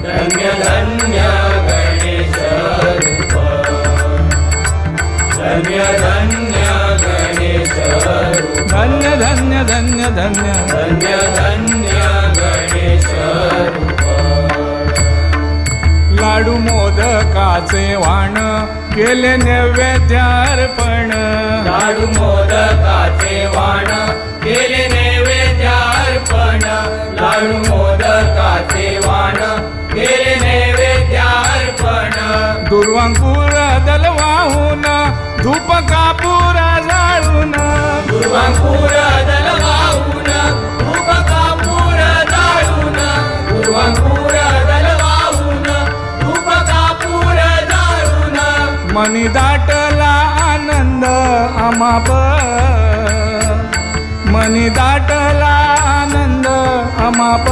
धन्य धन्य गणेश रूप धन्य धन्य गणेश रूप धन्य धन्य धन्य धन्य धन्य धन्य गणेश रूप लाडू मोदकाचे वाण केले नैवेद्यार्पण लाडू मोदकाचे वाण केले नैवेद्यार्पण लाडू मोदकाचे वाण केले नैवेद्यार्पण दुर्वांकुर दल वाहून धूप कापूर जाळून दुर्वांकुर दल वाहून धूप कापूर जाळून दुर्वांकुर दल वाहून धूप कापूर जाळून मनी दाटला आनंद आमाप मनी दाटला आनंद आमाप